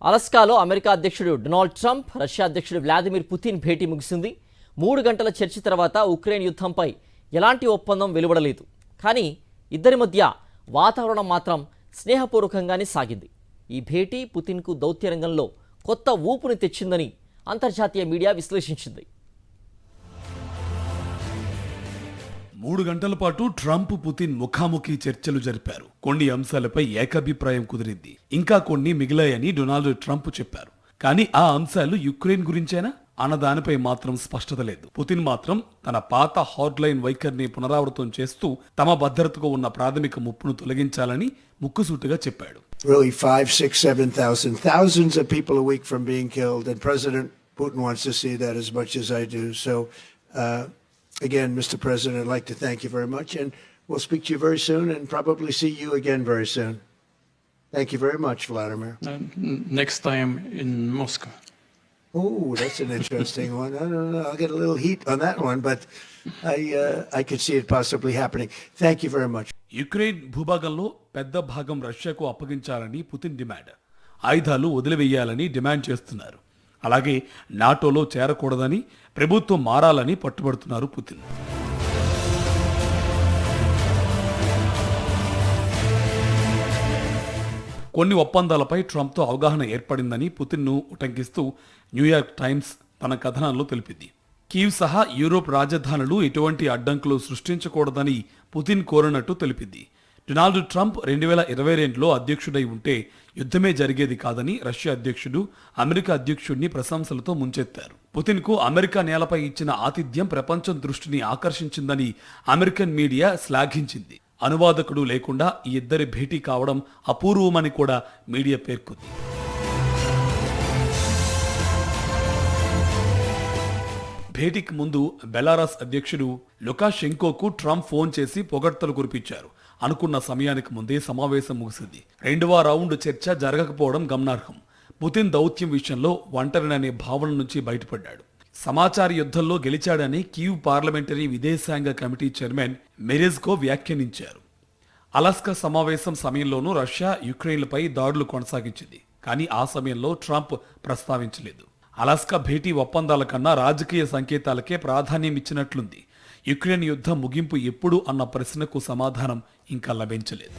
అలస్కాలో America అధ్యక్షుడు Donald Trump, Russia అధ్యక్షుడు Vladimir Putin భేటీ ముగిసింది. 3 గంటల చర్చ తర్వాత ఉక్రెయిన్ యుద్ధంపై ఎలాంటి ఒప్పందం వెలువడలేదు. కానీ ఇద్దరి మధ్య వాతావరణం మాత్రం స్నేహపూర్వకంగానే సాగింది. ఈ భేటీ పుతిన్కు దౌత్య రంగంలో కొత్త ఊపుని తెచ్చిందని అంతర్జాతీయ మీడియా విశ్లేషించింది. 3 గంటల పాటు ట్రంప్, పుతిన్ ముఖాముఖి చర్చలు జరిపారు. కొన్ని అంశాలపై ఏకాభిప్రాయం కుదిరింది. ఇంకా కొన్ని మిగిలాయని డొనాల్డ్ ట్రంప్ చెప్పారు. కానీ ఆ అంశాలు యుక్రెయిన్ గురించేనా అన్న దానిపై మాత్రం స్పష్టత లేదు. పుతిన్ మాత్రం తన పాత హార్డ్లైన్ వైఖరిని పునరావృతం చేస్తూ తమ భద్రతకు ఉన్న ప్రాథమిక ముప్పును తొలగించాలని ముక్కుసూటిగా చెప్పాడు. Really 5, 6, 7,000, thousands of people a week from being killed, and President Putin wants to see that as much as I do. So, again, Mr. President, I'd like to thank you very much, and we'll speak to you very soon, and probably see you again very soon. Thank you very much, Vladimir. Next time in Moscow. Oh, that's an interesting one. I don't know. I'll get a little heat on that one, but I could see it possibly happening. Thank you very much. Ukraine భూభాగంలో పెద్ద భాగం రష్యాకు అప్పగించాలని Putin demand, ఆయుధాలు వదిలివేయాలని demand చేస్తున్నారు. అలాగే నాటోలో చేరకూడదని, ప్రభుత్వం మారాలని పట్టుబడుతున్నారు పుతిన్. కొన్ని ఒప్పందాలపై ట్రంప్తో అవగాహన ఏర్పడిందని పుతిన్ను ఉటంకిస్తూ న్యూయార్క్ టైమ్స్ తన కథనంలో తెలిపింది. కీవ్ సహా యూరోప్ రాజధానులు ఎటువంటి అడ్డంకులు సృష్టించకూడదని పుతిన్ కోరినట్టు తెలిపింది. డొనాల్డ్ ట్రంప్ 2022లో అధ్యక్షుడై ఉంటే యుద్ధమే జరిగేది కాదని రష్యా అధ్యక్షుడు అమెరికా అధ్యక్షుడిని ప్రశంసలతో ముంచెత్తారు. పుతిన్కు అమెరికా నేలపై ఇచ్చిన ఆతిథ్యం ప్రపంచం దృష్టిని ఆకర్షించిందని అమెరికన్ మీడియా శ్లాఘించింది. అనువాదకుడు లేకుండా ఈ ఇద్దరి భేటీ కావడం అపూర్వమని కూడా మీడియా పేర్కొంది. భేటీకి ముందు బెలారస్ అధ్యక్షుడు లుకాషెంకోకు ట్రంప్ ఫోన్ చేసి పొగడ్తలు కురిపించారు. అనుకున్న సమయానికి ముందే సమావేశం ముగిసింది. 2వ రౌండ్ చర్చ జరగకపోవడం గమనార్హం. పుతిన్ దౌత్యం విషయంలో ఒంటరిననే భావన నుంచి బయటపడ్డాడు. సమాచార యుద్ధంలో గెలిచాడని కీవ్ పార్లమెంటరీ విదేశాంగ కమిటీ చైర్మన్ మెరెజ్కో వ్యాఖ్యానించారు. అలస్కా సమావేశం సమయంలోనూ రష్యా యుక్రెయిన్లపై దాడులు కొనసాగించింది. కానీ ఆ సమయంలో ట్రంప్ ప్రస్తావించలేదు. అలస్కా భేటీ ఒప్పందాల కన్నా రాజకీయ సంకేతాలకే ప్రాధాన్యం ఇచ్చినట్లుంది. యుక్రెయిన్ యుద్ధం ముగింపు ఎప్పుడు అన్న ప్రశ్నకు సమాధానం ఇంకా లభించలేదు.